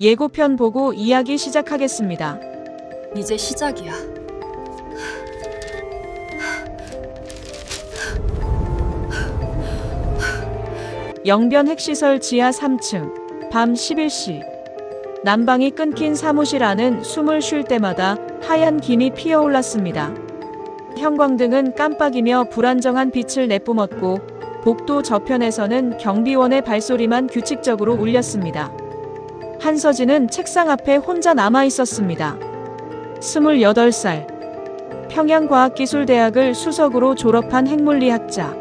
예고편 보고 이야기 시작하겠습니다. 이제 시작이야. 영변 핵시설 지하 3층, 밤 11시. 난방이 끊긴 사무실 안은 숨을 쉴 때마다 하얀 김이 피어올랐습니다. 형광등은 깜빡이며 불안정한 빛을 내뿜었고 복도 저편에서는 경비원의 발소리만 규칙적으로 울렸습니다. 한서진은 책상 앞에 혼자 남아 있었습니다. 28살. 평양과학기술대학을 수석으로 졸업한 핵물리학자.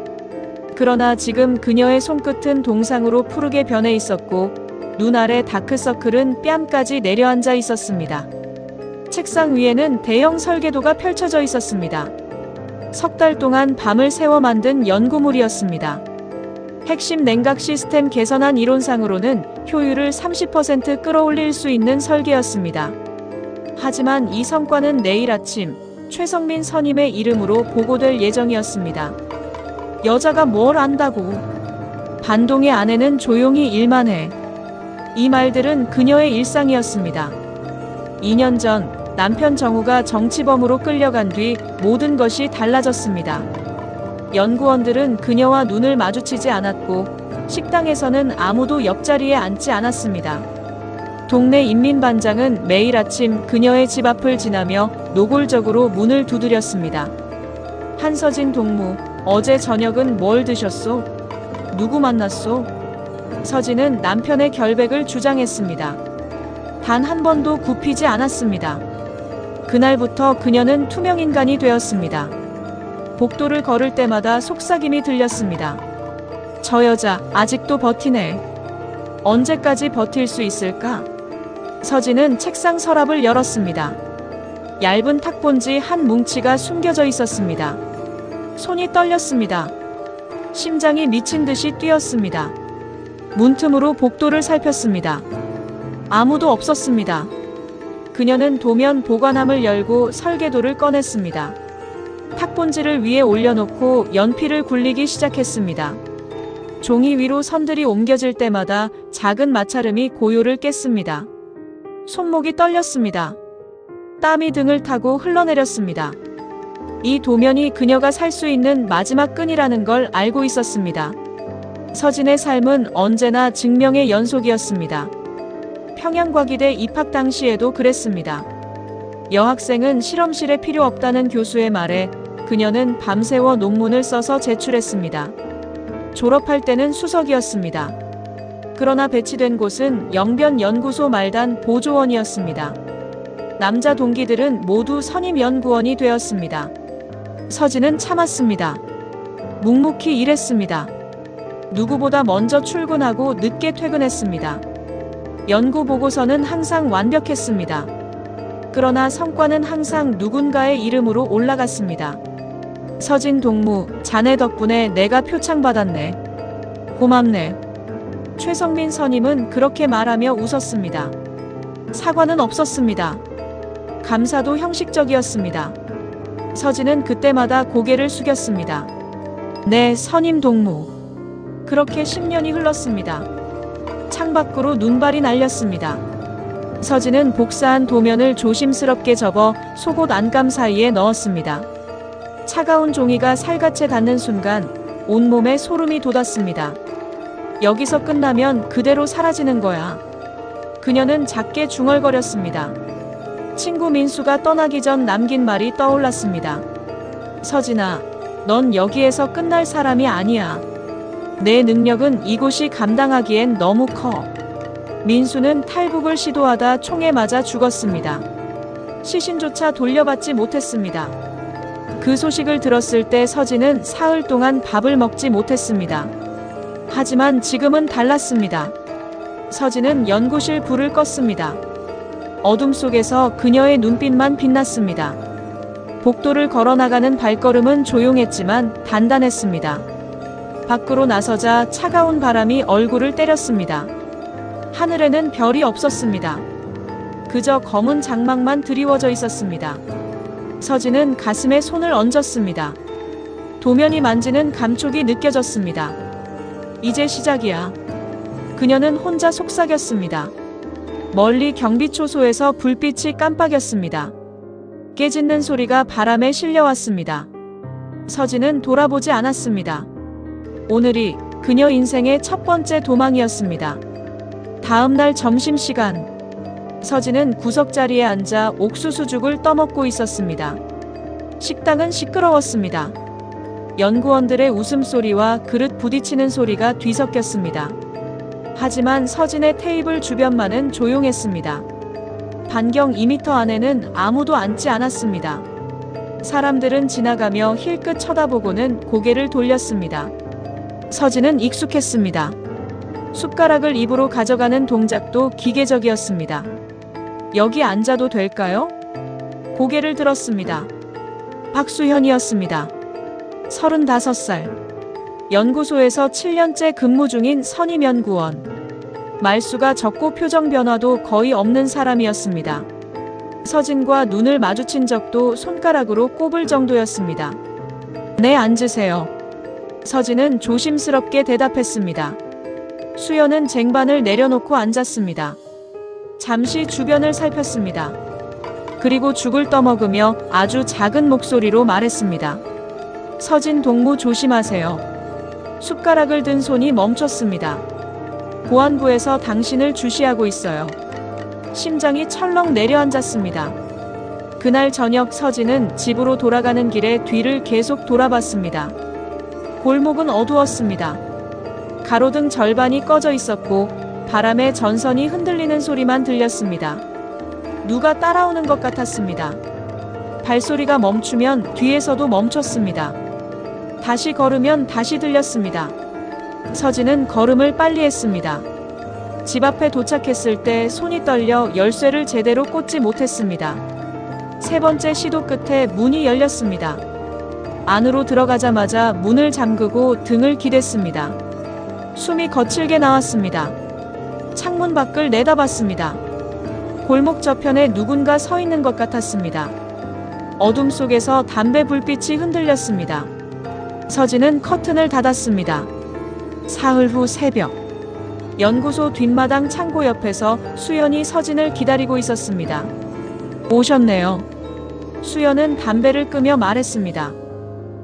그러나 지금 그녀의 손끝은 동상으로 푸르게 변해 있었고 눈 아래 다크서클은 뺨까지 내려앉아 있었습니다. 책상 위에는 대형 설계도가 펼쳐져 있었습니다. 석 달 동안 밤을 새워 만든 연구물이었습니다. 핵심 냉각 시스템 개선안 이론상으로는 효율을 30% 끌어올릴 수 있는 설계였습니다. 하지만 이 성과는 내일 아침 최성민 선임의 이름으로 보고될 예정이었습니다. 여자가 뭘 안다고. 반동의 아내는 조용히 일만 해. 이 말들은 그녀의 일상이었습니다. 2년 전 남편 정우가 정치범으로 끌려간 뒤 모든 것이 달라졌습니다. 연구원들은 그녀와 눈을 마주치지 않았고 식당에서는 아무도 옆자리에 앉지 않았습니다. 동네 인민반장은 매일 아침 그녀의 집 앞을 지나며 노골적으로 문을 두드렸습니다. 한서진 동무, 어제 저녁은 뭘 드셨소? 누구 만났소? 서진은 남편의 결백을 주장했습니다. 단 한 번도 굽히지 않았습니다. 그날부터 그녀는 투명인간이 되었습니다. 복도를 걸을 때마다 속삭임이 들렸습니다. 저 여자 아직도 버티네. 언제까지 버틸 수 있을까? 서진은 책상 서랍을 열었습니다. 얇은 탁본지 한 뭉치가 숨겨져 있었습니다. 손이 떨렸습니다. 심장이 미친 듯이 뛰었습니다. 문틈으로 복도를 살폈습니다. 아무도 없었습니다. 그녀는 도면 보관함을 열고 설계도를 꺼냈습니다. 탁본지를 위에 올려놓고 연필을 굴리기 시작했습니다. 종이 위로 선들이 옮겨질 때마다 작은 마찰음이 고요를 깼습니다. 손목이 떨렸습니다. 땀이 등을 타고 흘러내렸습니다. 이 도면이 그녀가 살 수 있는 마지막 끈이라는 걸 알고 있었습니다. 서진의 삶은 언제나 증명의 연속이었습니다. 평양과기대 입학 당시에도 그랬습니다. 여학생은 실험실에 필요 없다는 교수의 말에 그녀는 밤새워 논문을 써서 제출했습니다. 졸업할 때는 수석이었습니다. 그러나 배치된 곳은 영변 연구소 말단 보조원이었습니다. 남자 동기들은 모두 선임 연구원이 되었습니다. 서진은 참았습니다. 묵묵히 일했습니다. 누구보다 먼저 출근하고 늦게 퇴근했습니다. 연구 보고서는 항상 완벽했습니다. 그러나 성과는 항상 누군가의 이름으로 올라갔습니다. 서진 동무, 자네 덕분에 내가 표창받았네. 고맙네. 최성민 선임은 그렇게 말하며 웃었습니다. 사과는 없었습니다. 감사도 형식적이었습니다. 서진은 그때마다 고개를 숙였습니다. 네, 선임 동무. 그렇게 10년이 흘렀습니다. 창밖으로 눈발이 날렸습니다. 서진은 복사한 도면을 조심스럽게 접어 속옷 안감 사이에 넣었습니다. 차가운 종이가 살갗에 닿는 순간 온몸에 소름이 돋았습니다. 여기서 끝나면 그대로 사라지는 거야. 그녀는 작게 중얼거렸습니다. 친구 민수가 떠나기 전 남긴 말이 떠올랐습니다. 서진아, 넌 여기에서 끝날 사람이 아니야. 내 능력은 이곳이 감당하기엔 너무 커. 민수는 탈북을 시도하다 총에 맞아 죽었습니다. 시신조차 돌려받지 못했습니다. 그 소식을 들었을 때 서진은 사흘 동안 밥을 먹지 못했습니다. 하지만 지금은 달랐습니다. 서진은 연구실 불을 껐습니다. 어둠 속에서 그녀의 눈빛만 빛났습니다. 복도를 걸어나가는 발걸음은 조용했지만 단단했습니다. 밖으로 나서자 차가운 바람이 얼굴을 때렸습니다. 하늘에는 별이 없었습니다. 그저 검은 장막만 드리워져 있었습니다. 서진은 가슴에 손을 얹었습니다. 도면이 만지는 감촉이 느껴졌습니다. 이제 시작이야. 그녀는 혼자 속삭였습니다. 멀리 경비초소에서 불빛이 깜빡였습니다. 깨짖는 소리가 바람에 실려왔습니다. 서진은 돌아보지 않았습니다. 오늘이 그녀 인생의 첫 번째 도망이었습니다. 다음 날 점심시간, 서진은 구석자리에 앉아 옥수수죽을 떠먹고 있었습니다. 식당은 시끄러웠습니다. 연구원들의 웃음소리와 그릇 부딪히는 소리가 뒤섞였습니다. 하지만 서진의 테이블 주변만은 조용했습니다. 반경 2m 안에는 아무도 앉지 않았습니다. 사람들은 지나가며 힐끗 쳐다보고는 고개를 돌렸습니다. 서진은 익숙했습니다. 숟가락을 입으로 가져가는 동작도 기계적이었습니다. 여기 앉아도 될까요? 고개를 들었습니다. 박수현이었습니다. 35살. 연구소에서 7년째 근무 중인 선임 연구원. 말수가 적고 표정 변화도 거의 없는 사람이었습니다. 서진과 눈을 마주친 적도 손가락으로 꼽을 정도였습니다. 네, 앉으세요. 서진은 조심스럽게 대답했습니다. 수연은 쟁반을 내려놓고 앉았습니다. 잠시 주변을 살폈습니다. 그리고 죽을 떠먹으며 아주 작은 목소리로 말했습니다. 서진 동무 조심하세요. 숟가락을 든 손이 멈췄습니다. 보안부에서 당신을 주시하고 있어요. 심장이 철렁 내려앉았습니다. 그날 저녁 서진은 집으로 돌아가는 길에 뒤를 계속 돌아봤습니다. 골목은 어두웠습니다. 가로등 절반이 꺼져 있었고 바람에 전선이 흔들리는 소리만 들렸습니다. 누가 따라오는 것 같았습니다. 발소리가 멈추면 뒤에서도 멈췄습니다. 다시 걸으면 다시 들렸습니다. 서진은 걸음을 빨리 했습니다. 집 앞에 도착했을 때 손이 떨려 열쇠를 제대로 꽂지 못했습니다. 세 번째 시도 끝에 문이 열렸습니다. 안으로 들어가자마자 문을 잠그고 등을 기댔습니다. 숨이 거칠게 나왔습니다. 창문 밖을 내다봤습니다. 골목 저편에 누군가 서 있는 것 같았습니다. 어둠 속에서 담배 불빛이 흔들렸습니다. 서진은 커튼을 닫았습니다. 사흘 후 새벽, 연구소 뒷마당 창고 옆에서 수연이 서진을 기다리고 있었습니다. 오셨네요. 수연은 담배를 끄며 말했습니다.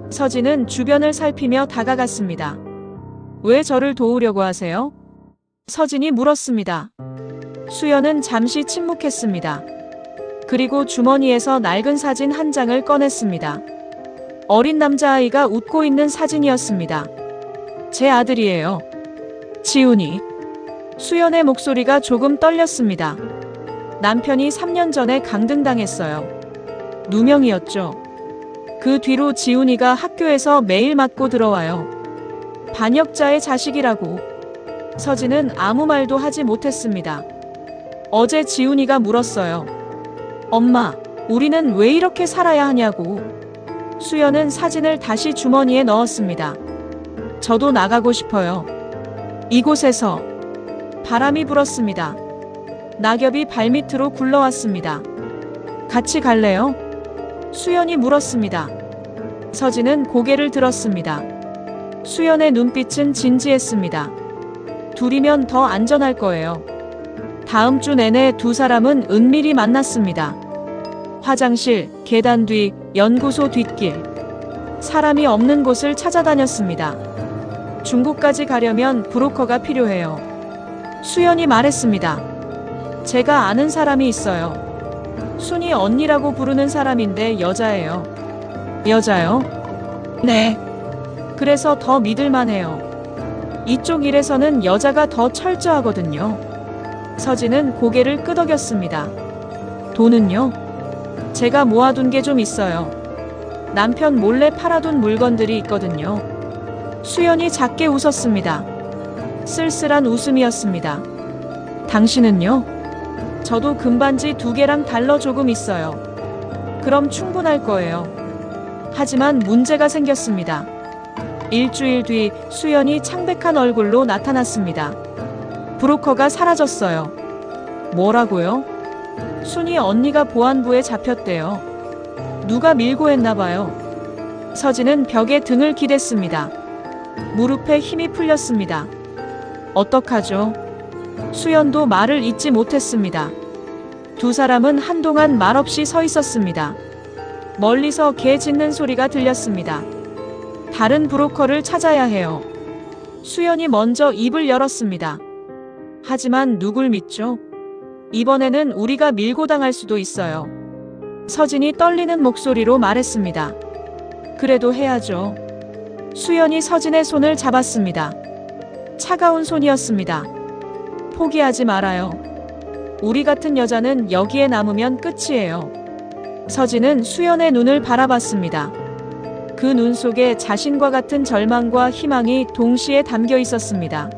서진은 주변을 살피며 다가갔습니다. 왜 저를 도우려고 하세요? 서진이 물었습니다. 수연은 잠시 침묵했습니다. 그리고 주머니에서 낡은 사진 한 장을 꺼냈습니다. 어린 남자아이가 웃고 있는 사진이었습니다. 제 아들이에요. 지훈이. 수연의 목소리가 조금 떨렸습니다. 남편이 3년 전에 강등당했어요. 누명이었죠. 그 뒤로 지훈이가 학교에서 매일 맞고 들어와요. 반역자의 자식이라고. 서진은 아무 말도 하지 못했습니다. 어제 지훈이가 물었어요. 엄마, 우리는 왜 이렇게 살아야 하냐고. 수연은 사진을 다시 주머니에 넣었습니다. 저도 나가고 싶어요. 이곳에서. 바람이 불었습니다. 낙엽이 발밑으로 굴러왔습니다. 같이 갈래요? 수연이 물었습니다. 서진은 고개를 들었습니다. 수연의 눈빛은 진지했습니다. 둘이면 더 안전할 거예요. 다음 주 내내 두 사람은 은밀히 만났습니다. 화장실, 계단 뒤, 연구소 뒷길. 사람이 없는 곳을 찾아다녔습니다. 중국까지 가려면 브로커가 필요해요. 수연이 말했습니다. 제가 아는 사람이 있어요. 순이 언니라고 부르는 사람인데 여자예요. 여자요? 네. 그래서 더 믿을만해요. 이쪽 일에서는 여자가 더 철저하거든요. 서진은 고개를 끄덕였습니다. 돈은요? 제가 모아둔 게 좀 있어요. 남편 몰래 팔아둔 물건들이 있거든요. 수연이 작게 웃었습니다. 쓸쓸한 웃음이었습니다. 당신은요? 저도 금반지 2개랑 달러 조금 있어요. 그럼 충분할 거예요. 하지만 문제가 생겼습니다. 일주일 뒤 수연이 창백한 얼굴로 나타났습니다. 브로커가 사라졌어요. 뭐라고요? 순이 언니가 보안부에 잡혔대요. 누가 밀고 했나봐요. 서진은 벽에 등을 기댔습니다. 무릎에 힘이 풀렸습니다. 어떡하죠? 수연도 말을 잇지 못했습니다. 두 사람은 한동안 말없이 서 있었습니다. 멀리서 개 짖는 소리가 들렸습니다. 다른 브로커를 찾아야 해요. 수연이 먼저 입을 열었습니다. 하지만 누굴 믿죠? 이번에는 우리가 밀고 당할 수도 있어요. 서진이 떨리는 목소리로 말했습니다. 그래도 해야죠. 수연이 서진의 손을 잡았습니다. 차가운 손이었습니다. 포기하지 말아요. 우리 같은 여자는 여기에 남으면 끝이에요. 서진은 수연의 눈을 바라봤습니다. 그 눈 속에 자신과 같은 절망과 희망이 동시에 담겨 있었습니다.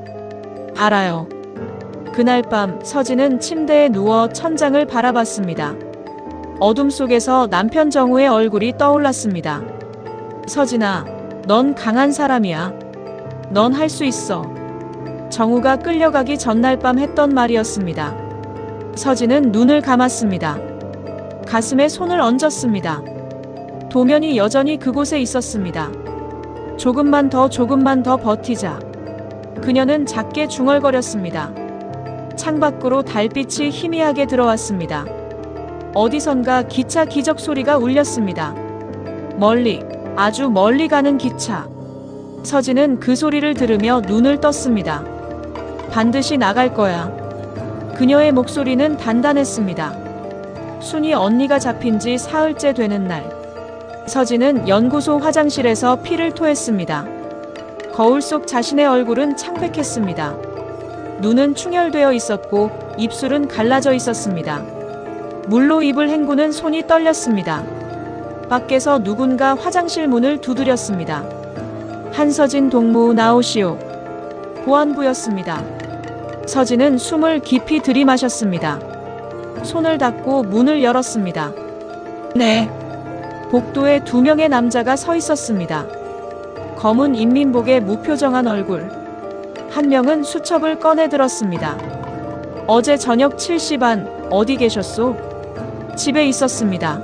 알아요. 그날 밤 서진은 침대에 누워 천장을 바라봤습니다. 어둠 속에서 남편 정우의 얼굴이 떠올랐습니다. 서진아, 넌 강한 사람이야. 넌 할 수 있어. 정우가 끌려가기 전날 밤 했던 말이었습니다. 서진은 눈을 감았습니다. 가슴에 손을 얹었습니다. 도면이 여전히 그곳에 있었습니다. 조금만 더 버티자. 그녀는 작게 중얼거렸습니다. 창밖으로 달빛이 희미하게 들어왔습니다. 어디선가 기차 기적 소리가 울렸습니다. 멀리, 아주 멀리 가는 기차. 서진은 그 소리를 들으며 눈을 떴습니다. 반드시 나갈 거야. 그녀의 목소리는 단단했습니다. 순이 언니가 잡힌 지 사흘째 되는 날, 서진은 연구소 화장실에서 피를 토했습니다. 거울 속 자신의 얼굴은 창백했습니다. 눈은 충혈되어 있었고 입술은 갈라져 있었습니다. 물로 입을 헹구는 손이 떨렸습니다. 밖에서 누군가 화장실 문을 두드렸습니다. 한서진 동무 나오시오. 보안부였습니다. 서진은 숨을 깊이 들이마셨습니다. 손을 닫고 문을 열었습니다. 네. 복도에 두 명의 남자가 서 있었습니다. 검은 인민복에 무표정한 얼굴. 한 명은 수첩을 꺼내 들었습니다. 어제 저녁 7시 반 어디 계셨소? 집에 있었습니다.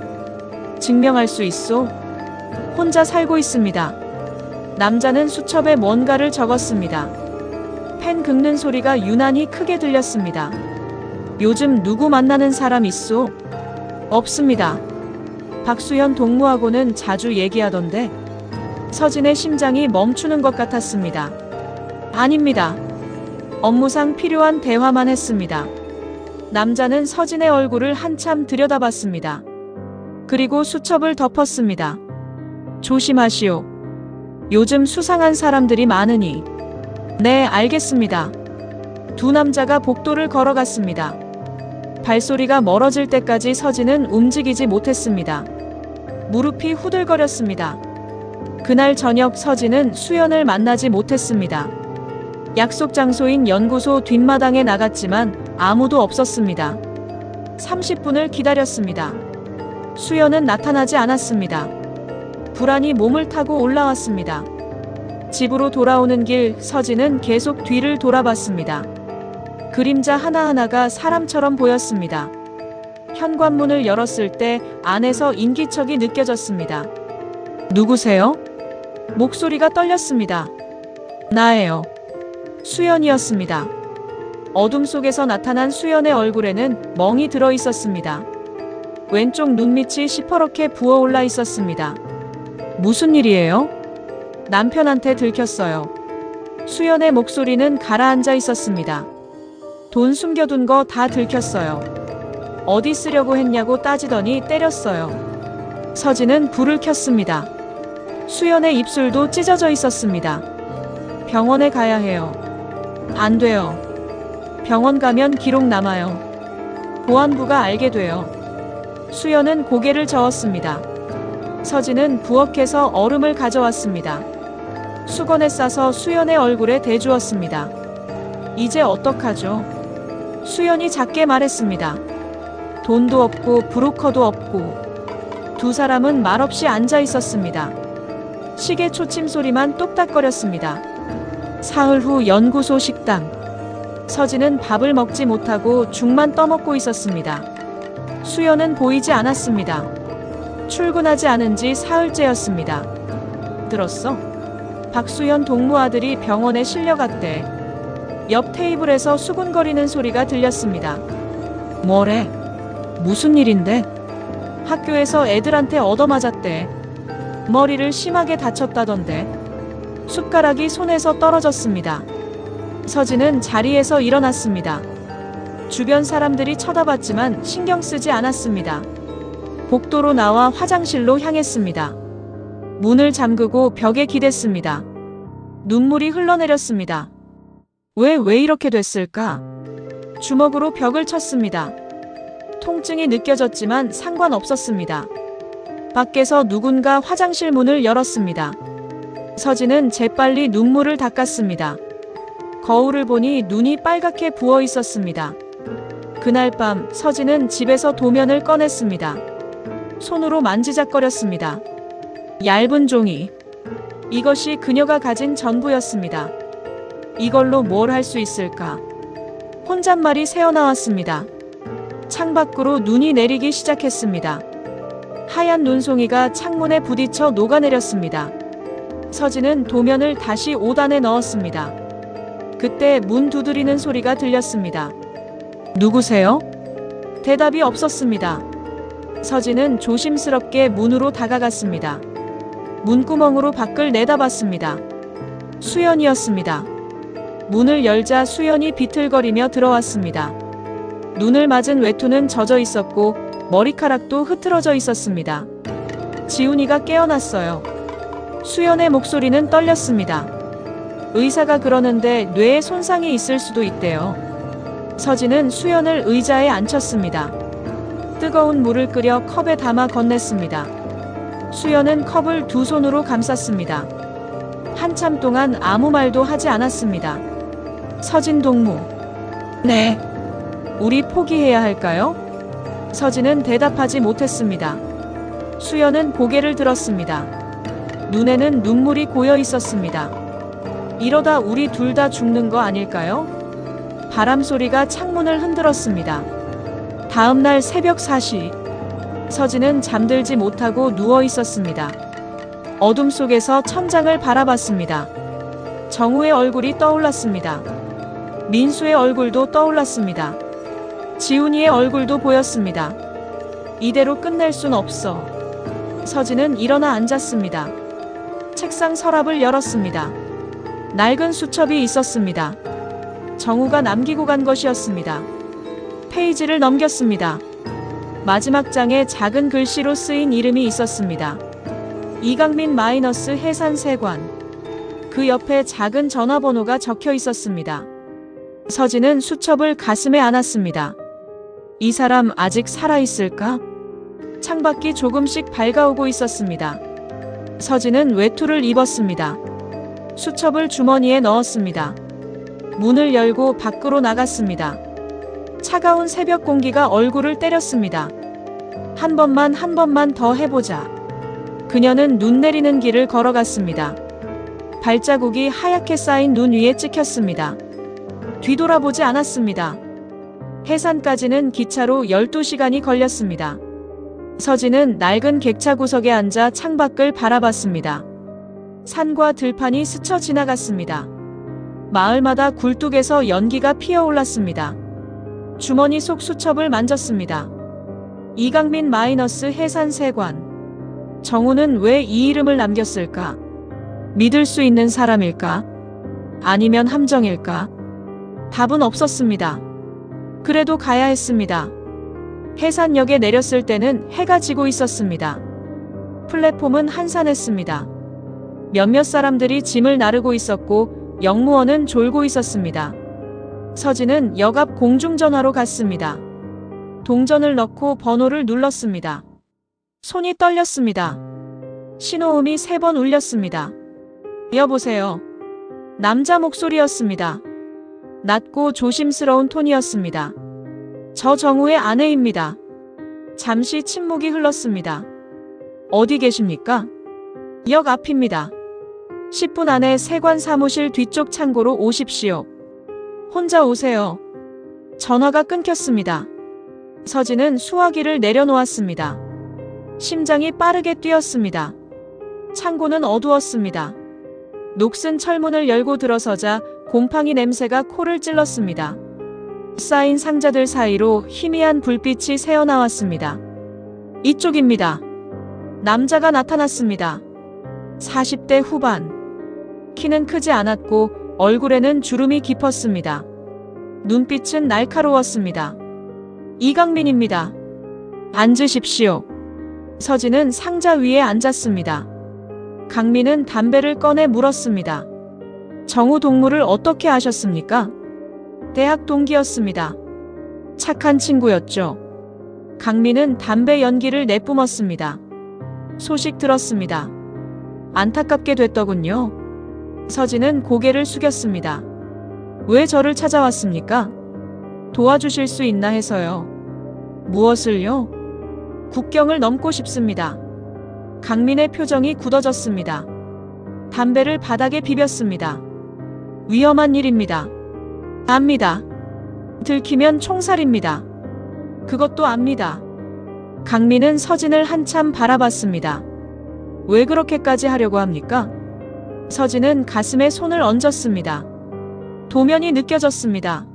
증명할 수 있소? 혼자 살고 있습니다. 남자는 수첩에 뭔가를 적었습니다. 펜 긁는 소리가 유난히 크게 들렸습니다. 요즘 누구 만나는 사람 있소? 없습니다. 박수현 동무하고는 자주 얘기하던데. 서진의 심장이 멈추는 것 같았습니다. 아닙니다. 업무상 필요한 대화만 했습니다. 남자는 서진의 얼굴을 한참 들여다봤습니다. 그리고 수첩을 덮었습니다. 조심하시오. 요즘 수상한 사람들이 많으니. 네, 알겠습니다. 두 남자가 복도를 걸어갔습니다. 발소리가 멀어질 때까지 서진은 움직이지 못했습니다. 무릎이 후들거렸습니다. 그날 저녁 서진은 수연을 만나지 못했습니다. 약속 장소인 연구소 뒷마당에 나갔지만 아무도 없었습니다. 30분을 기다렸습니다. 수연은 나타나지 않았습니다. 불안이 몸을 타고 올라왔습니다. 집으로 돌아오는 길 서진은 계속 뒤를 돌아봤습니다. 그림자 하나하나가 사람처럼 보였습니다. 현관문을 열었을 때 안에서 인기척이 느껴졌습니다. 누구세요? 목소리가 떨렸습니다. 나예요. 수연이었습니다. 어둠 속에서 나타난 수연의 얼굴에는 멍이 들어 있었습니다. 왼쪽 눈밑이 시퍼렇게 부어올라 있었습니다. 무슨 일이에요? 남편한테 들켰어요. 수연의 목소리는 가라앉아 있었습니다. 돈 숨겨둔 거 다 들켰어요. 어디 쓰려고 했냐고 따지더니 때렸어요. 서진은 불을 켰습니다. 수연의 입술도 찢어져 있었습니다. 병원에 가야 해요. 안 돼요. 병원 가면 기록 남아요. 보안부가 알게 돼요. 수연은 고개를 저었습니다. 서진은 부엌에서 얼음을 가져왔습니다. 수건에 싸서 수연의 얼굴에 대주었습니다. 이제 어떡하죠? 수연이 작게 말했습니다. 돈도 없고 브로커도 없고. 두 사람은 말없이 앉아 있었습니다. 시계 초침 소리만 똑딱거렸습니다. 사흘 후 연구소 식당. 서진은 밥을 먹지 못하고 죽만 떠먹고 있었습니다. 수연은 보이지 않았습니다. 출근하지 않은 지 사흘째였습니다. 들었어? 박수현 동무 아들이 병원에 실려갔대. 옆 테이블에서 수군거리는 소리가 들렸습니다. 뭐래? 무슨 일인데? 학교에서 애들한테 얻어맞았대. 머리를 심하게 다쳤다던데. 숟가락이 손에서 떨어졌습니다. 서진은 자리에서 일어났습니다. 주변 사람들이 쳐다봤지만 신경 쓰지 않았습니다. 복도로 나와 화장실로 향했습니다. 문을 잠그고 벽에 기댔습니다. 눈물이 흘러내렸습니다. 왜 이렇게 됐을까? 주먹으로 벽을 쳤습니다. 통증이 느껴졌지만 상관없었습니다. 밖에서 누군가 화장실 문을 열었습니다. 서진은 재빨리 눈물을 닦았습니다. 거울을 보니 눈이 빨갛게 부어 있었습니다. 그날 밤 서진은 집에서 도면을 꺼냈습니다. 손으로 만지작거렸습니다. 얇은 종이. 이것이 그녀가 가진 전부였습니다. 이걸로 뭘 할 수 있을까? 혼잣말이 새어나왔습니다. 창밖으로 눈이 내리기 시작했습니다. 하얀 눈송이가 창문에 부딪혀 녹아내렸습니다. 서진은 도면을 다시 5단에 넣었습니다. 그때 문 두드리는 소리가 들렸습니다. 누구세요? 대답이 없었습니다. 서진은 조심스럽게 문으로 다가갔습니다. 문구멍으로 밖을 내다봤습니다. 수연이었습니다. 문을 열자 수연이 비틀거리며 들어왔습니다. 눈을 맞은 외투는 젖어 있었고 머리카락도 흐트러져 있었습니다. 지훈이가 깨어났어요. 수연의 목소리는 떨렸습니다. 의사가 그러는데 뇌에 손상이 있을 수도 있대요. 서진은 수연을 의자에 앉혔습니다. 뜨거운 물을 끓여 컵에 담아 건넸습니다. 수연은 컵을 두 손으로 감쌌습니다. 한참 동안 아무 말도 하지 않았습니다. 서진 동무. 네. 우리 포기해야 할까요? 서진은 대답하지 못했습니다. 수연은 고개를 들었습니다. 눈에는 눈물이 고여 있었습니다. 이러다 우리 둘 다 죽는 거 아닐까요? 바람 소리가 창문을 흔들었습니다. 다음 날 새벽 4시. 서진은 잠들지 못하고 누워 있었습니다. 어둠 속에서 천장을 바라봤습니다. 정우의 얼굴이 떠올랐습니다. 민수의 얼굴도 떠올랐습니다. 지훈이의 얼굴도 보였습니다. 이대로 끝낼 순 없어. 서진은 일어나 앉았습니다. 책상 서랍을 열었습니다. 낡은 수첩이 있었습니다. 정우가 남기고 간 것이었습니다. 페이지를 넘겼습니다. 마지막 장에 작은 글씨로 쓰인 이름이 있었습니다. 이강민 마이너스 해산세관. 그 옆에 작은 전화번호가 적혀 있었습니다. 서진은 수첩을 가슴에 안았습니다. 이 사람 아직 살아있을까? 창밖이 조금씩 밝아오고 있었습니다. 서진은 외투를 입었습니다. 수첩을 주머니에 넣었습니다. 문을 열고 밖으로 나갔습니다. 차가운 새벽 공기가 얼굴을 때렸습니다. 한 번만 더 해보자. 그녀는 눈 내리는 길을 걸어갔습니다. 발자국이 하얗게 쌓인 눈 위에 찍혔습니다. 뒤돌아보지 않았습니다. 해산까지는 기차로 12시간이 걸렸습니다. 서진은 낡은 객차 구석에 앉아 창밖을 바라봤습니다. 산과 들판이 스쳐 지나갔습니다. 마을마다 굴뚝에서 연기가 피어올랐습니다. 주머니 속 수첩을 만졌습니다. 이강민 마이너스 해산세관. 정우는 왜 이 이름을 남겼을까? 믿을 수 있는 사람일까? 아니면 함정일까? 답은 없었습니다. 그래도 가야 했습니다. 해산역에 내렸을 때는 해가 지고 있었습니다. 플랫폼은 한산했습니다. 몇몇 사람들이 짐을 나르고 있었고 역무원은 졸고 있었습니다. 서진은 역 앞 공중전화로 갔습니다. 동전을 넣고 번호를 눌렀습니다. 손이 떨렸습니다. 신호음이 3번 울렸습니다. 여보세요. 남자 목소리였습니다. 낮고 조심스러운 톤이었습니다. 저 정우의 아내입니다. 잠시 침묵이 흘렀습니다. 어디 계십니까? 역 앞입니다. 10분 안에 세관 사무실 뒤쪽 창고로 오십시오. 혼자 오세요. 전화가 끊겼습니다. 서진은 수화기를 내려놓았습니다. 심장이 빠르게 뛰었습니다. 창고는 어두웠습니다. 녹슨 철문을 열고 들어서자 곰팡이 냄새가 코를 찔렀습니다. 쌓인 상자들 사이로 희미한 불빛이 새어나왔습니다. 이쪽입니다. 남자가 나타났습니다. 40대 후반. 키는 크지 않았고 얼굴에는 주름이 깊었습니다. 눈빛은 날카로웠습니다. 이강민입니다. 앉으십시오. 서진은 상자 위에 앉았습니다. 강민은 담배를 꺼내 물었습니다. 정우 동무를 어떻게 아셨습니까? 대학 동기였습니다. 착한 친구였죠. 강민은 담배 연기를 내뿜었습니다. 소식 들었습니다. 안타깝게 됐더군요. 서진은 고개를 숙였습니다. 왜 저를 찾아왔습니까? 도와주실 수 있나 해서요. 무엇을요? 국경을 넘고 싶습니다. 강민의 표정이 굳어졌습니다. 담배를 바닥에 비볐습니다. 위험한 일입니다. 압니다. 들키면 총살입니다. 그것도 압니다. 강민은 서진을 한참 바라봤습니다. 왜 그렇게까지 하려고 합니까? 서진은 가슴에 손을 얹었습니다. 도면이 느껴졌습니다.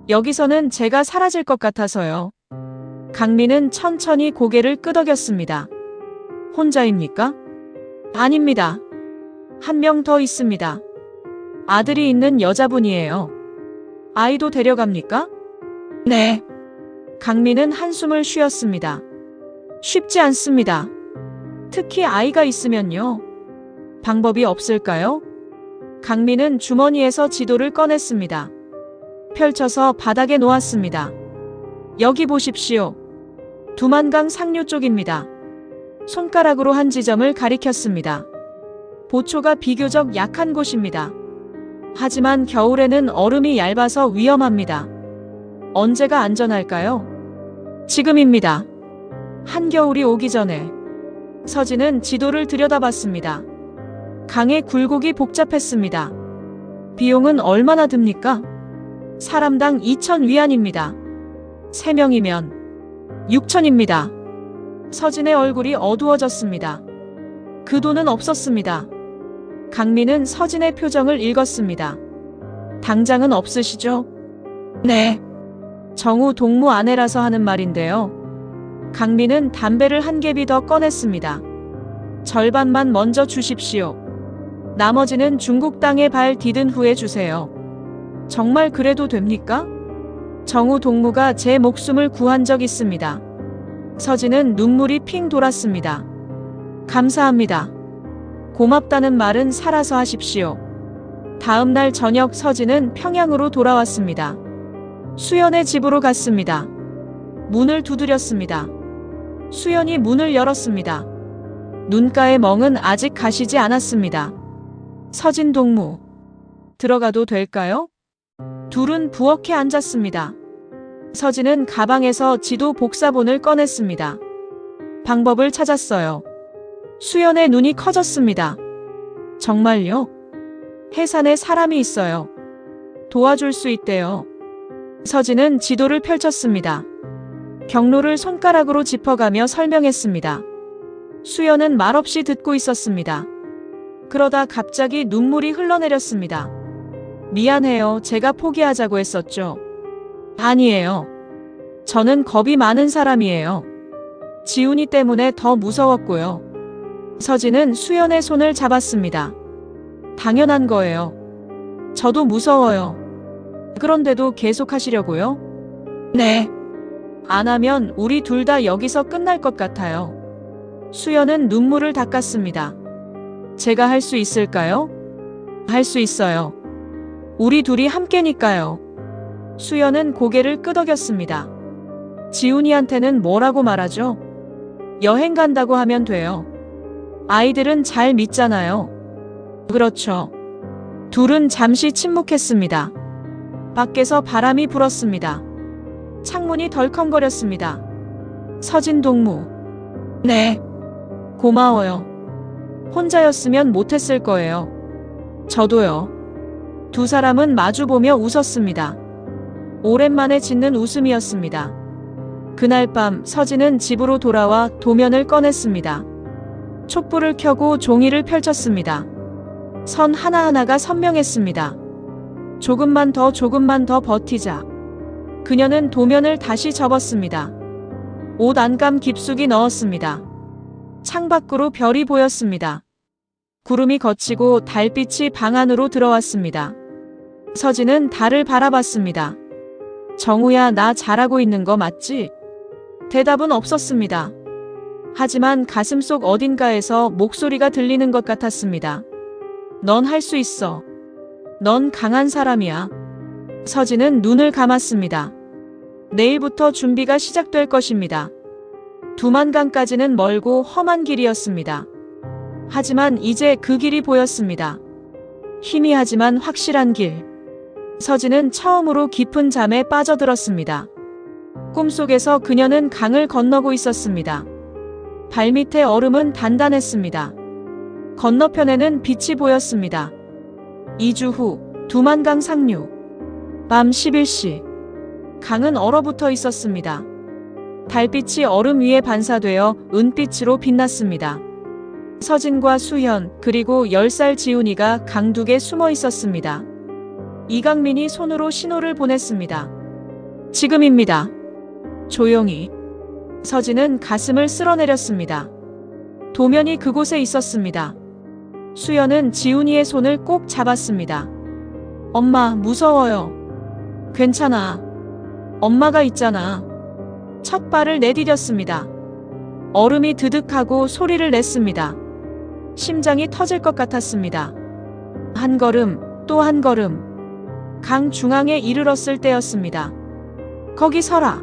여기서는 제가 사라질 것 같아서요. 강민은 천천히 고개를 끄덕였습니다. 혼자입니까? 아닙니다. 한 명 더 있습니다. 아들이 있는 여자분이에요. 아이도 데려갑니까? 네. 강민은 한숨을 쉬었습니다. 쉽지 않습니다. 특히 아이가 있으면요. 방법이 없을까요? 강민은 주머니에서 지도를 꺼냈습니다. 펼쳐서 바닥에 놓았습니다. 여기 보십시오. 두만강 상류 쪽입니다. 손가락으로 한 지점을 가리켰습니다. 보초가 비교적 약한 곳입니다. 하지만 겨울에는 얼음이 얇아서 위험합니다. 언제가 안전할까요? 지금입니다. 한겨울이 오기 전에. 서진은 지도를 들여다봤습니다. 강의 굴곡이 복잡했습니다. 비용은 얼마나 듭니까? 사람당 2,000위안입니다. 3명이면 6,000입니다. 서진의 얼굴이 어두워졌습니다. 그 돈은 없었습니다. 강민은 서진의 표정을 읽었습니다. 당장은 없으시죠? 네. 정우 동무 아내라서 하는 말인데요. 강민은 담배를 한 개비 더 꺼냈습니다. 절반만 먼저 주십시오. 나머지는 중국 땅에 발 디딘 후에 주세요. 정말 그래도 됩니까? 정우 동무가 제 목숨을 구한 적 있습니다. 서진은 눈물이 핑 돌았습니다. 감사합니다. 고맙다는 말은 살아서 하십시오. 다음 날 저녁 서진은 평양으로 돌아왔습니다. 수연의 집으로 갔습니다. 문을 두드렸습니다. 수연이 문을 열었습니다. 눈가의 멍은 아직 가시지 않았습니다. 서진 동무, 들어가도 될까요? 둘은 부엌에 앉았습니다. 서진은 가방에서 지도 복사본을 꺼냈습니다. 방법을 찾았어요. 수연의 눈이 커졌습니다. 정말요? 해산에 사람이 있어요. 도와줄 수 있대요. 서진은 지도를 펼쳤습니다. 경로를 손가락으로 짚어가며 설명했습니다. 수연은 말없이 듣고 있었습니다. 그러다 갑자기 눈물이 흘러내렸습니다. 미안해요. 제가 포기하자고 했었죠. 아니에요. 저는 겁이 많은 사람이에요. 지훈이 때문에 더 무서웠고요. 서진은 수연의 손을 잡았습니다. 당연한 거예요. 저도 무서워요. 그런데도 계속 하시려고요? 네. 안 하면 우리 둘 다 여기서 끝날 것 같아요. 수연은 눈물을 닦았습니다. 제가 할 수 있을까요? 할 수 있어요. 우리 둘이 함께니까요. 수연은 고개를 끄덕였습니다. 지훈이한테는 뭐라고 말하죠? 여행 간다고 하면 돼요. 아이들은 잘 믿잖아요. 그렇죠. 둘은 잠시 침묵했습니다. 밖에서 바람이 불었습니다. 창문이 덜컹거렸습니다. 서진 동무. 네. 고마워요. 혼자였으면 못했을 거예요. 저도요. 두 사람은 마주보며 웃었습니다. 오랜만에 짓는 웃음이었습니다. 그날 밤 서진은 집으로 돌아와 도면을 꺼냈습니다. 촛불을 켜고 종이를 펼쳤습니다. 선 하나하나가 선명했습니다. 조금만 더 버티자. 그녀는 도면을 다시 접었습니다. 옷 안감 깊숙이 넣었습니다. 창밖으로 별이 보였습니다. 구름이 걷히고 달빛이 방 안으로 들어왔습니다. 서진은 달을 바라봤습니다. 정우야, 나 잘하고 있는 거 맞지? 대답은 없었습니다. 하지만 가슴속 어딘가에서 목소리가 들리는 것 같았습니다. 넌 할 수 있어. 넌 강한 사람이야. 서진은 눈을 감았습니다. 내일부터 준비가 시작될 것입니다. 두만강까지는 멀고 험한 길이었습니다. 하지만 이제 그 길이 보였습니다. 희미하지만 확실한 길. 서진은 처음으로 깊은 잠에 빠져들었습니다. 꿈속에서 그녀는 강을 건너고 있었습니다. 발밑의 얼음은 단단했습니다. 건너편에는 빛이 보였습니다. 2주 후 두만강 상류. 밤 11시. 강은 얼어붙어 있었습니다. 달빛이 얼음 위에 반사되어 은빛으로 빛났습니다. 서진과 수현 그리고 10살 지훈이가 강둑에 숨어 있었습니다. 이강민이 손으로 신호를 보냈습니다. 지금입니다. 조용히. 서진은 가슴을 쓸어내렸습니다. 도면이 그곳에 있었습니다. 수연은 지훈이의 손을 꼭 잡았습니다. 엄마, 무서워요. 괜찮아. 엄마가 있잖아. 첫 발을 내디뎠습니다. 얼음이 드득하고 소리를 냈습니다. 심장이 터질 것 같았습니다. 한 걸음, 또 한 걸음. 강 중앙에 이르렀을 때였습니다. 거기 서라.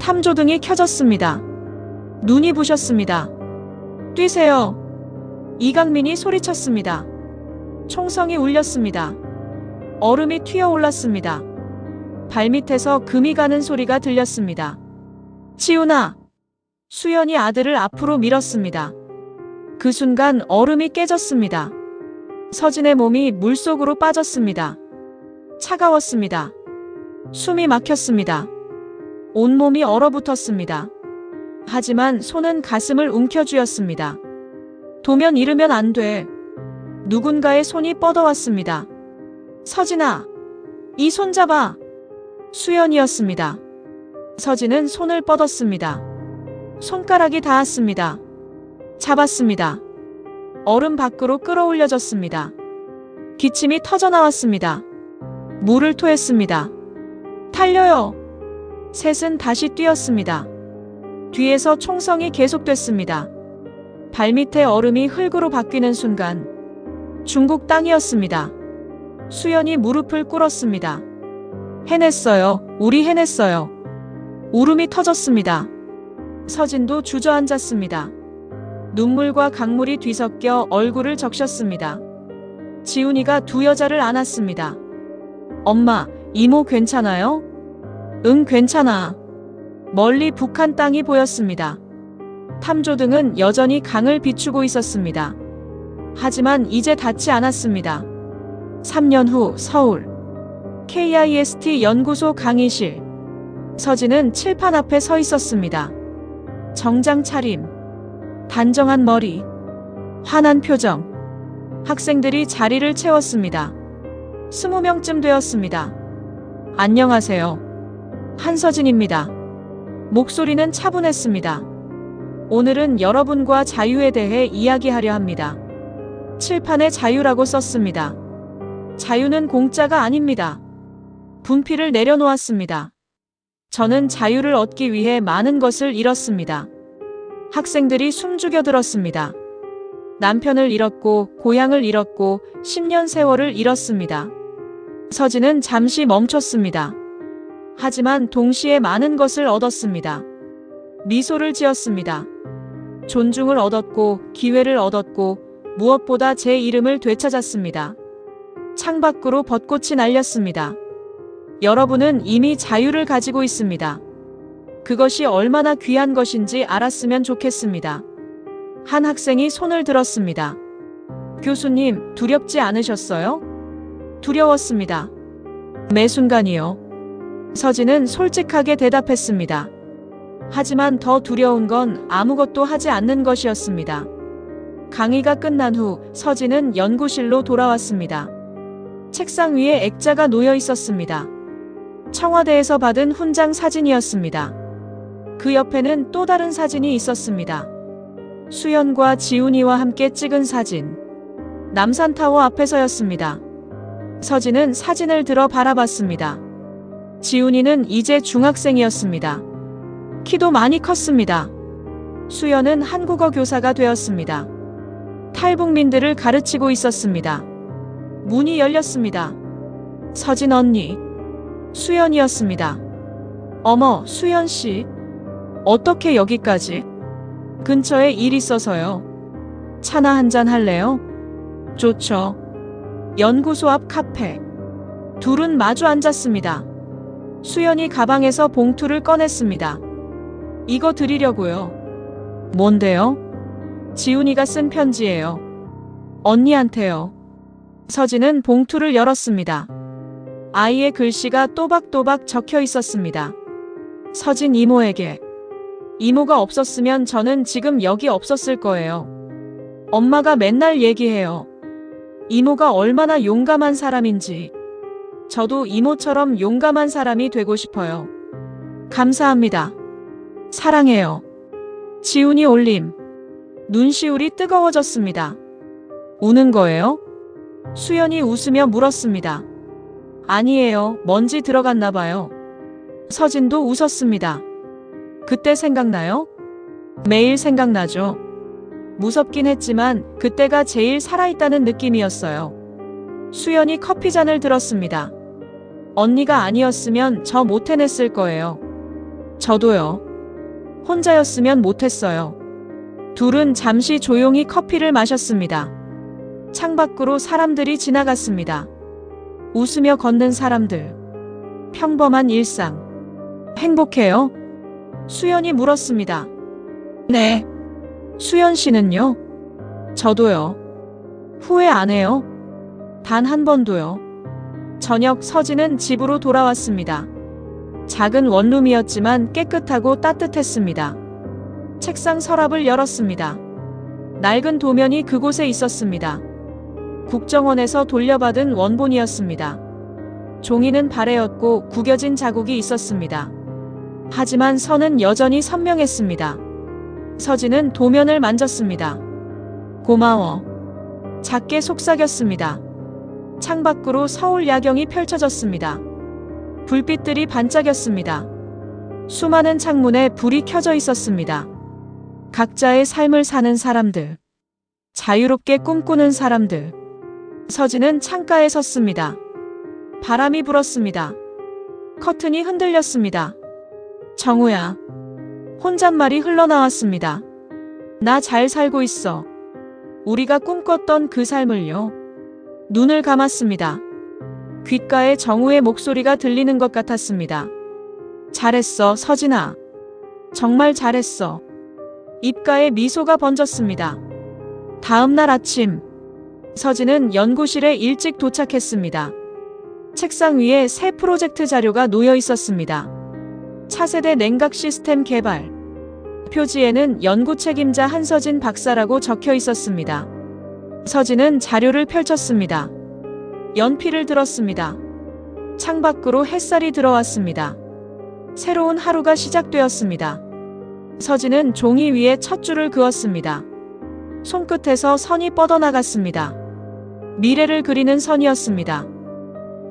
탐조등이 켜졌습니다. 눈이 부셨습니다. 뛰세요. 이강민이 소리쳤습니다. 총성이 울렸습니다. 얼음이 튀어올랐습니다. 발밑에서 금이 가는 소리가 들렸습니다. 지훈아. 수연이 아들을 앞으로 밀었습니다. 그 순간 얼음이 깨졌습니다. 서진의 몸이 물속으로 빠졌습니다. 차가웠습니다. 숨이 막혔습니다. 온몸이 얼어붙었습니다. 하지만 손은 가슴을 움켜쥐었습니다. 도면 잃으면 안 돼. 누군가의 손이 뻗어왔습니다. 서진아, 이 손 잡아. 수연이었습니다. 서진은 손을 뻗었습니다. 손가락이 닿았습니다. 잡았습니다. 얼음 밖으로 끌어올려졌습니다. 기침이 터져나왔습니다. 물을 토했습니다. 달려요. 셋은 다시 뛰었습니다. 뒤에서 총성이 계속됐습니다. 발밑의 얼음이 흙으로 바뀌는 순간 중국 땅이었습니다. 수연이 무릎을 꿇었습니다. 해냈어요. 우리 해냈어요. 울음이 터졌습니다. 서진도 주저앉았습니다. 눈물과 강물이 뒤섞여 얼굴을 적셨습니다. 지훈이가 두 여자를 안았습니다. 엄마, 이모 괜찮아요? 응, 괜찮아. 멀리 북한 땅이 보였습니다. 탐조등은 여전히 강을 비추고 있었습니다. 하지만 이제 닿지 않았습니다. 3년 후 서울 KIST 연구소 강의실. 서진은 칠판 앞에 서 있었습니다. 정장 차림, 단정한 머리, 환한 표정. 학생들이 자리를 채웠습니다. 20명쯤 되었습니다. 안녕하세요. 한서진입니다. 목소리는 차분했습니다. 오늘은 여러분과 자유에 대해 이야기하려 합니다. 칠판에 자유라고 썼습니다. 자유는 공짜가 아닙니다. 분필을 내려놓았습니다. 저는 자유를 얻기 위해 많은 것을 잃었습니다. 학생들이 숨죽여 들었습니다. 남편을 잃었고, 고향을 잃었고, 10년 세월을 잃었습니다. 서진은 잠시 멈췄습니다. 하지만 동시에 많은 것을 얻었습니다. 미소를 지었습니다. 존중을 얻었고, 기회를 얻었고, 무엇보다 제 이름을 되찾았습니다. 창밖으로 벚꽃이 날렸습니다. 여러분은 이미 자유를 가지고 있습니다. 그것이 얼마나 귀한 것인지 알았으면 좋겠습니다. 한 학생이 손을 들었습니다. 교수님, 두렵지 않으셨어요? 두려웠습니다. 매 순간이요. 서진은 솔직하게 대답했습니다. 하지만 더 두려운 건 아무것도 하지 않는 것이었습니다. 강의가 끝난 후 서진은 연구실로 돌아왔습니다. 책상 위에 액자가 놓여 있었습니다. 청와대에서 받은 훈장 사진이었습니다. 그 옆에는 또 다른 사진이 있었습니다. 수연과 지훈이와 함께 찍은 사진. 남산타워 앞에서였습니다. 서진은 사진을 들어 바라봤습니다. 지훈이는 이제 중학생이었습니다. 키도 많이 컸습니다. 수연은 한국어 교사가 되었습니다. 탈북민들을 가르치고 있었습니다. 문이 열렸습니다. 서진 언니. 수연이었습니다. 어머, 수연 씨. 어떻게 여기까지? 근처에 일 있어서요. 차나 한잔 할래요? 좋죠. 연구소 앞 카페. 둘은 마주 앉았습니다. 수연이 가방에서 봉투를 꺼냈습니다. 이거 드리려고요. 뭔데요? 지훈이가 쓴 편지예요. 언니한테요. 서진은 봉투를 열었습니다. 아이의 글씨가 또박또박 적혀 있었습니다. 서진 이모에게. 이모가 없었으면 저는 지금 여기 없었을 거예요. 엄마가 맨날 얘기해요. 이모가 얼마나 용감한 사람인지. 저도 이모처럼 용감한 사람이 되고 싶어요. 감사합니다. 사랑해요. 지훈이 올림. 눈시울이 뜨거워졌습니다. 우는 거예요? 수연이 웃으며 물었습니다. 아니에요. 먼지 들어갔나 봐요. 서진도 웃었습니다. 그때 생각나요? 매일 생각나죠. 무섭긴 했지만 그때가 제일 살아있다는 느낌이었어요. 수연이 커피잔을 들었습니다. 언니가 아니었으면 저 못 해냈을 거예요. 저도요. 혼자였으면 못했어요. 둘은 잠시 조용히 커피를 마셨습니다. 창밖으로 사람들이 지나갔습니다. 웃으며 걷는 사람들. 평범한 일상. 행복해요? 수연이 물었습니다. 네. 수연 씨는요? 저도요. 후회 안 해요? 단 한 번도요. 저녁 서진은 집으로 돌아왔습니다. 작은 원룸이었지만 깨끗하고 따뜻했습니다. 책상 서랍을 열었습니다. 낡은 도면이 그곳에 있었습니다. 국정원에서 돌려받은 원본이었습니다. 종이는 바래였고 구겨진 자국이 있었습니다. 하지만 선은 여전히 선명했습니다. 서진은 도면을 만졌습니다. 고마워. 작게 속삭였습니다. 창밖으로 서울 야경이 펼쳐졌습니다. 불빛들이 반짝였습니다. 수많은 창문에 불이 켜져 있었습니다. 각자의 삶을 사는 사람들. 자유롭게 꿈꾸는 사람들. 서진은 창가에 섰습니다. 바람이 불었습니다. 커튼이 흔들렸습니다. 정우야. 혼잣말이 흘러나왔습니다. 나 잘 살고 있어. 우리가 꿈꿨던 그 삶을요. 눈을 감았습니다. 귓가에 정우의 목소리가 들리는 것 같았습니다. 잘했어, 서진아. 정말 잘했어. 입가에 미소가 번졌습니다. 다음 날 아침, 서진은 연구실에 일찍 도착했습니다. 책상 위에 새 프로젝트 자료가 놓여 있었습니다. 차세대 냉각 시스템 개발. 표지에는 연구 책임자 한서진 박사라고 적혀 있었습니다. 서진은 자료를 펼쳤습니다. 연필을 들었습니다. 창밖으로 햇살이 들어왔습니다. 새로운 하루가 시작되었습니다. 서진은 종이 위에 첫 줄을 그었습니다. 손끝에서 선이 뻗어나갔습니다. 미래를 그리는 선이었습니다.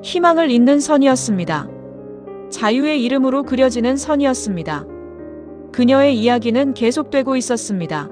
희망을 잇는 선이었습니다. 자유의 이름으로 그려지는 선이었습니다. 그녀의 이야기는 계속되고 있었습니다.